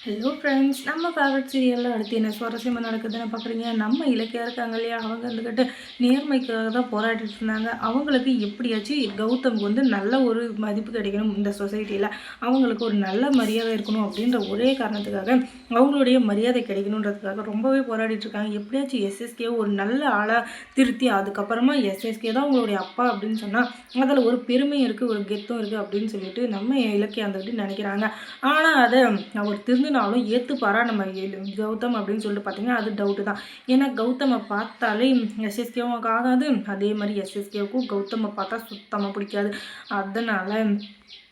Hello friends, நம்ம favourite சீரியலில் அடுத்து என்ன சுவாரஸ்யமாக நடக்குதுன்னு பார்க்குறீங்க. நம்ம இலக்கியா இருக்காங்க இல்லையா, அவங்க வந்துக்கிட்டு நேர்மைக்காக தான் போராடிட்டு இருந்தாங்க. அவங்களுக்கு எப்படியாச்சும் கௌதம்க்கு நல்ல ஒரு மதிப்பு கிடைக்கணும் இந்த சொசைட்டியில், அவங்களுக்கு ஒரு நல்ல மரியாதை இருக்கணும் அப்படின்ற ஒரே காரணத்துக்காக, அவங்களுடைய மரியாதை கிடைக்கணுன்றதுக்காக ரொம்பவே போராடிட்டு இருக்காங்க. எப்படியாச்சும் எஸ்எஸ்கே ஒரு நல்ல ஆளாக திருத்தி, அதுக்கப்புறமா எஸ்எஸ்கே தான் அவங்களுடைய அப்பா அப்படின்னு சொன்னால் அதில் ஒரு பெருமையும் இருக்குது, ஒரு கெத்தும் இருக்குது அப்படின்னு சொல்லிட்டு நம்ம இலக்கியா வந்துட்டு நினைக்கிறாங்க. ஆனால் அதை அவர் திருந்தினாலும் ஏற்றுப்பாரா நம்ம கௌதம் அப்படின்னு சொல்லிட்டு பார்த்தீங்கன்னா அது டவுட்டு தான். ஏன்னா கௌதமை பார்த்தாலே எஸ்எஸ்கேவும் ஆகாது, அதே மாதிரி எஸ்எஸ்கேவுக்கும் கௌதமை பார்த்தா சுத்தமாக பிடிக்காது. அதனால்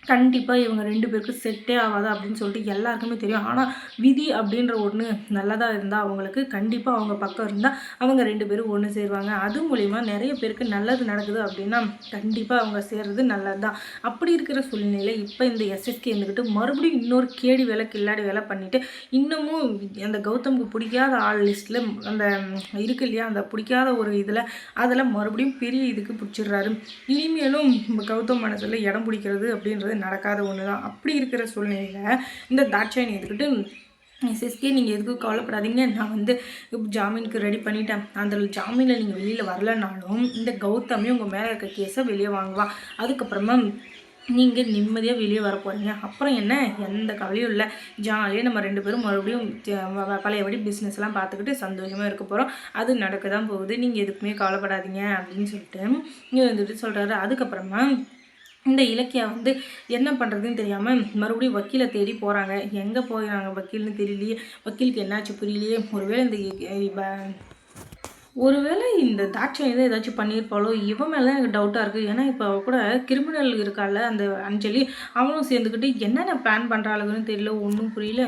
கண்டிப்பாக இவங்க 2 பேருக்கும் செட்டே ஆகாது அப்படின்னு சொல்லிட்டு எல்லாருக்குமே தெரியும். ஆனால் விதி அப்படின்ற ஒன்று நல்லதாக இருந்தால் அவங்களுக்கு கண்டிப்பாக அவங்க பக்கம் இருந்தால் அவங்க 2 பேரும் ஒன்று சேருவாங்க. அது மூலிமா நிறைய பேருக்கு நல்லது நடக்குது அப்படின்னா கண்டிப்பாக அவங்க சேர்றது நல்லது தான். அப்படி இருக்கிற சூழ்நிலையில் இப்போ இந்த எஸ்எஸ்கே இருந்துக்கிட்டு மறுபடியும் இன்னொரு கேடி வேலை கில்லாடி வேலை பண்ணிவிட்டு இன்னமும் அந்த கௌதமுக்கு பிடிக்காத ஆள் லிஸ்ட்டில் அந்த இருக்கு இல்லையா, அந்த பிடிக்காத ஒரு இதில் அதில் மறுபடியும் பெரிய இதுக்கு பிடிச்சிடுறாரு. இனிமேலும் கௌதம் மனசில் இடம் பிடிக்கிறது அப்படின்றது நடக்காத ஒன்று தான். அப்படி இருக்கிற சூழ்நிலையில் இந்த தாட்சாயணி எடுத்துக்கிட்டு எஸ்எஸ்கே நீங்கள் எதுக்கும் கவலைப்படாதீங்க, நான் ஜாமீனுக்கு ரெடி பண்ணிட்டேன், அந்த ஜாமீனில் நீங்கள் வெளியில் வரலனாலும் இந்த கௌதமே உங்கள் மேலே இருக்க கேஸை வெளியே வாங்குவான். அதுக்கப்புறமா நீங்கள் நிம்மதியாக வெளியே வர போகிறீங்க. அப்புறம் என்ன, எந்த கவலையும் இல்லை, ஜாலியாக நம்ம 2 பேரும் மறுபடியும் பழையபடி பிஸ்னஸ்லாம் பார்த்துக்கிட்டு சந்தோஷமாக இருக்க போகிறோம். அது நடக்க தான் போகுது, நீங்கள் எதுக்குமே கவலைப்படாதீங்க அப்படின்னு சொல்லிட்டு இங்கே வந்துட்டு சொல்கிறாரு. அதுக்கப்புறமா இந்த இலக்கியா என்ன பண்ணுறதுன்னு தெரியாமல் மறுபடியும் வக்கீலை தேடி போகிறாங்க. எங்கே போகிறாங்க வக்கீல்னு தெரியலையே, வக்கீலுக்கு என்னாச்சு புரியலையே. ஒருவேளை இந்த தாட்சாயணி தான் ஏதாச்சும் பண்ணியிருப்பாளோ, இவன் மேலே எனக்கு டவுட்டாக இருக்குது. ஏன்னா இப்போ கூட கிரிமினல் இருக்கால அந்த அஞ்சலி, அவனும் சேர்ந்துக்கிட்டு என்னென்ன பிளான் பண்ணுறாளுங்கன்னு தெரியல, ஒன்றும் புரியல.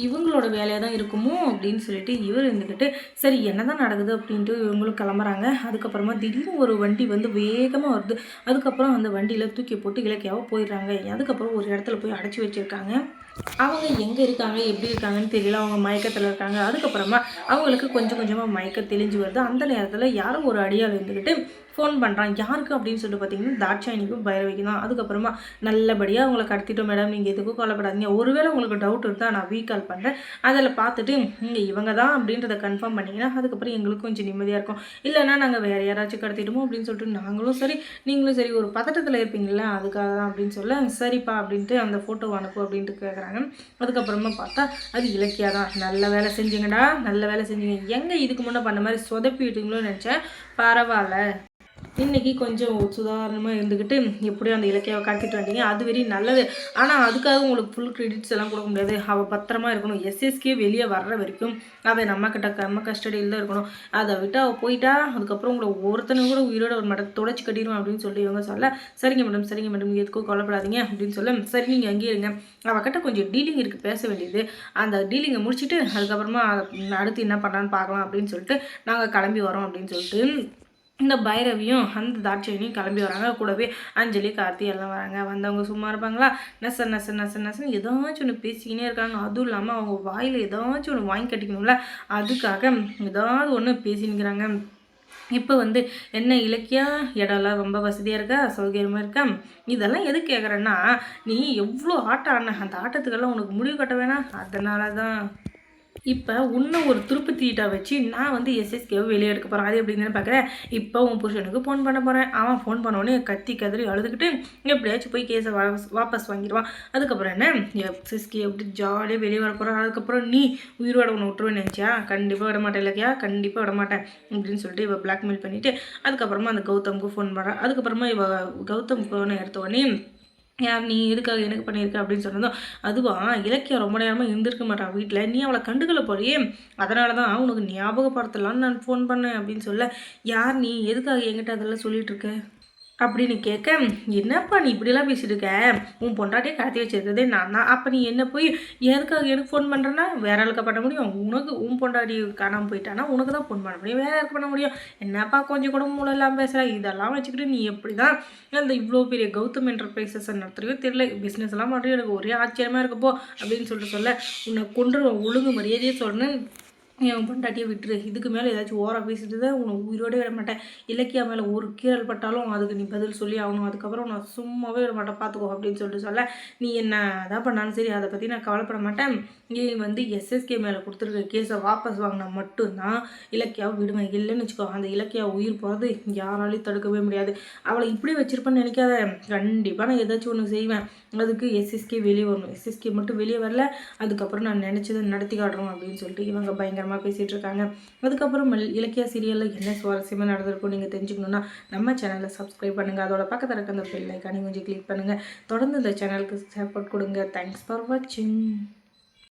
இவங்களோட வேலையாக தான் இருக்குமோ அப்படின்னு சொல்லிட்டு இவர் இருந்துக்கிட்டு சரி என்ன தான் நடக்குது அப்படின்ட்டு இவங்களும் கிளம்புறாங்க. அதுக்கப்புறமா திடீர்னு ஒரு வண்டி வேகமாக வருது. அதுக்கப்புறம் அந்த வண்டியில் தூக்கி போட்டு இலக்கியாவை போயிடுறாங்க. அதுக்கப்புறம் ஒரு இடத்துல போய் அடைச்சி வச்சுருக்காங்க. அவங்க எங்கே இருக்காங்க எப்படி இருக்காங்கன்னு தெரியல, அவங்க மயக்கத்தில் இருக்காங்க. அதுக்கப்புறமா அவங்களுக்கு கொஞ்சம் கொஞ்சமாக மயக்கம் தெளிஞ்சு வருது. அந்த நேரத்தில் யாரும் ஒரு அடியால் இருந்துக்கிட்டு ஃபோன் பண்ணுறான். யாருக்கு அப்படின்னு சொல்லிட்டு பார்த்தீங்கன்னா தாட்சாயணிக்கும் பைரவிக்கு தான். அதுக்கப்புறமா நல்லபடியாக அவங்கள கடத்திட்டோம் மேடம், நீங்கள் எதுக்கும் கவலைப்படாதீங்க, ஒருவேளை உங்களுக்கு டவுட் இருந்தால் நான் கால் பண்ணுறேன், அதில் பார்த்துட்டு நீங்கள் இவங்க தான் அப்படின்றத கன்ஃபார்ம் பண்ணிங்கன்னா அதுக்கப்புறம் எங்களுக்கு கொஞ்சம் நிம்மதியாக இருக்கும். இல்லைனா நாங்கள் வேறு யாராச்சும் கடத்திட்டோமோ அப்படின்னு சொல்லிட்டு நாங்களும் சரி நீங்களும் சரி ஒரு பதட்டத்தில் இருப்பீங்களா, அதுக்காக தான் அப்படின்னு சொல்ல சரிப்பா அப்படின்ட்டு அந்த ஃபோட்டோ அனுப்பு அப்படின்ட்டு கேட்குறாங்க. அதுக்கப்புறமா பார்த்தா அது இலக்கியா தான். நல்ல வேலை செஞ்சீங்கடா, நல்ல வேலை செஞ்சீங்க, எங்கே இதுக்கு முன்னே பண்ண மாதிரி சொதப்பிட்டீங்களோன்னு நினச்சேன், பரவாயில்ல இன்றைக்கி கொஞ்சம் சுதாரணமாக இருந்துக்கிட்டு எப்படியும் அந்த இலக்கியாவை கடத்திட்டு வந்தீங்க, அது வெரி நல்லது. ஆனால் அதுக்காக உங்களுக்கு ஃபுல் கிரெடிட்ஸ் எல்லாம் கொடுக்க முடியாது. அவள் பத்திரமா இருக்கணும். எஸ்எஸ்கே வெளியே வர்ற வரைக்கும் அவள் நம்ம கஸ்டடியில் தான் இருக்கணும். அதை விட்டு அவள் போயிட்டா அதுக்கப்புறம் உங்களை ஒருத்தனை கூட உயிரோட ஒரு மடத்தை தொடச்சி கட்டிடுவோம் அப்படின்னு சொல்லி இவங்க சொல்ல சரிங்க மேடம் எதுக்கும் கொல்லப்படாதீங்க அப்படின்னு சொல்ல சரி நீங்கள் அங்கேயே இருங்க, அவகிட்ட கொஞ்சம் டீலிங் இருக்குது பேச வேண்டியது, அந்த டீலிங்கை முடிச்சுட்டு அதுக்கப்புறமா அடுத்து என்ன பண்ணலான்னு பார்க்கலாம் அப்படின்னு சொல்லிட்டு நாங்கள் கிளம்பி வரோம் அப்படின்னு சொல்லிட்டு இந்த பைரவியும் அந்த தாட்சாயணியும் கிளம்பி வராங்க. கூடவே அஞ்சலி கார்த்தி எல்லாம் வராங்க. வந்தவங்க சும்மா இருப்பாங்களா, நெசன்னு ஏதாச்சும் ஒன்று பேசிக்கினே இருக்காங்க. அதுவும் இல்லாமல் அவங்க வாயில் ஏதாச்சும் ஒன்று வாங்கி கட்டிக்கணும்ல, அதுக்காக ஏதாவது ஒன்று பேசினுக்கிறாங்க. இப்போ என்ன இலக்கியா, இடம்லாம் ரொம்ப வசதியாக இருக்கா, சௌகரியமாக இருக்கா, இதெல்லாம் எது கேட்குறேன்னா நீ எவ்வளோ ஆட்டம் ஆடின, அந்த ஆட்டத்துக்கெல்லாம் உனக்கு முடிவு கட்ட வேணாம், அதனால தான் இப்போ இன்னும் ஒரு திருப்பத்தீட்டை வச்சு நான் எஸ்எஸ்கேவை வெளியே எடுக்க போகிறேன். அது எப்படின்னு பார்க்குறேன். இப்போ உன் புருஷனுக்கு ஃபோன் பண்ண போகிறேன். அவன் ஃபோன் பண்ணோடனே கத்தி கதறி அழுதுகிட்டு எப்படியாச்சும் போய் கேஸை வாபஸ் வாங்கிடுவான். அதுக்கப்புறம் என்ன, எஸ்எஸ்கே எப்படி ஜாலியாக வெளியே வர போகிறான். அதுக்கப்புறம் நீ உயிரோட ஒன்று விட்டுருவேன்னு நினச்சியா, கண்டிப்பாக விட மாட்டேன் இல்லையா, கண்டிப்பாக விட மாட்டேன் அப்படின்னு சொல்லிட்டு இவள் பிளாக்மெயில் பண்ணிவிட்டு அதுக்கப்புறமா அந்த கௌதமுக்கு ஃபோன் பண்ணுறான். அதுக்கப்புறமா கௌதம் ஃபோனை எடுத்தோடனே யார் நீ எதுக்காக எனக்கு பண்ணியிருக்க அப்படின்னு சொன்னதும் அதுவா இலக்கியம் ரொம்ப நேரமாக இருந்திருக்க மாட்டான் வீட்டில், நீ அவளை கண்டுக்கல போறியே, அதனால தான் உனக்கு ஞாபகப்படுத்தலான்னு நான் ஃபோன் பண்ணேன் அப்படின்னு சொல்ல யார் நீ எதுக்காக என்கிட்ட அதெல்லாம் சொல்லிட்டு இருக்க அப்படின்னு கேட்க என்னப்பா நீ இப்படிலாம் பேசிட்டு இருக்க, உன் பொண்டாட்டியை கடத்தி வச்சிருக்கிறதே நான் தான், அப்போ நீ என்ன போய் எதுக்காக எனக்கு ஃபோன் பண்ணுறேன்னா வேற ஆளுக்கு பண்ண முடியும், உனக்கு உன் பொண்டாட்டி காணாமல் போயிட்டானா உனக்கு தான் ஃபோன் பண்ண முடியும், வேற யாருக்கு பண்ண முடியும், என்னப்பா கொஞ்சம் கூட மூளை இல்லாமல் பேசுகிற, இதெல்லாம் வச்சுக்கிட்டு நீ எப்படி தான் அந்த இவ்வளோ பெரிய கௌதம் என்டர்பிரைசஸ் நடத்துறையோ தெரியல, பிஸ்னஸ் எல்லாம் பண்ணுறது எனக்கு ஒரே ஆச்சரியமாக இருக்கப்போ அப்படின்னு சொல்லிட்டு சொல்ல உன்னை கொண்டு ஒழுங்கு மரியாதையே சொல்லணும், என் பொண்டாட்டியை விட்டுரு. இதுக்கு மேலே ஏதாச்சும் ஓவரா பேசிட்டு தான் உன்னை உயிரோடே விட மாட்டேன். இலக்கியா மேலே ஒரு கீறல் பட்டாலும் அதுக்கு நீ பதில் சொல்லி ஆகணும். அதுக்கப்புறம் நான் சும்மாவே விட மாட்டேன் பார்த்துக்கோ அப்படின்னு சொல்லிட்டு சொல்ல, நீ என்ன அதான் பண்ணாலும் சரி அதை பற்றி நான் கவலைப்பட மாட்டேன். நீ வந்து எஸ்எஸ்கே மேலே கொடுத்துருக்க கேஸை வாபஸ் வாங்கினா மட்டும்தான் இலக்கியாவை விடுவேன். இல்லைன்னு வச்சுக்கோ, அந்த இலக்கியா உயிர் போகிறது யாராலையும் தடுக்கவே முடியாது. அவளை இப்படி வச்சிருப்பேன்னு நினைக்காத. கண்டிப்பாக நான் ஏதாச்சும் ஒன்று செய்வேன். அதுக்கு எஸ்எஸ்கே வெளியே வரணும். எஸ்எஸ்கே மட்டும் வெளியே வரல, அதுக்கப்புறம் நான் நினச்சதை நடத்தி காட்டுறோம் அப்படின்னு சொல்லிட்டு இவங்க பயங்கரமாக பேசிகிட்டு இருக்காங்க. அதுக்கப்புறம் இலக்கியா சீரியலில் என்ன சுவாரஸ்யமாக நடந்திருக்கும் நீங்கள் தெரிஞ்சுக்கணுன்னா நம்ம சேனலை சப்ஸ்கிரைப் பண்ணுங்கள். அதோட பக்கத்தில் இருக்க அந்த பெல் ஐக்கானையும் கொஞ்சம் கிளிக் பண்ணுங்கள். தொடர்ந்து இந்த சேனலுக்கு சப்போர்ட் கொடுங்க. தேங்க்ஸ் ஃபார் வாட்சிங்.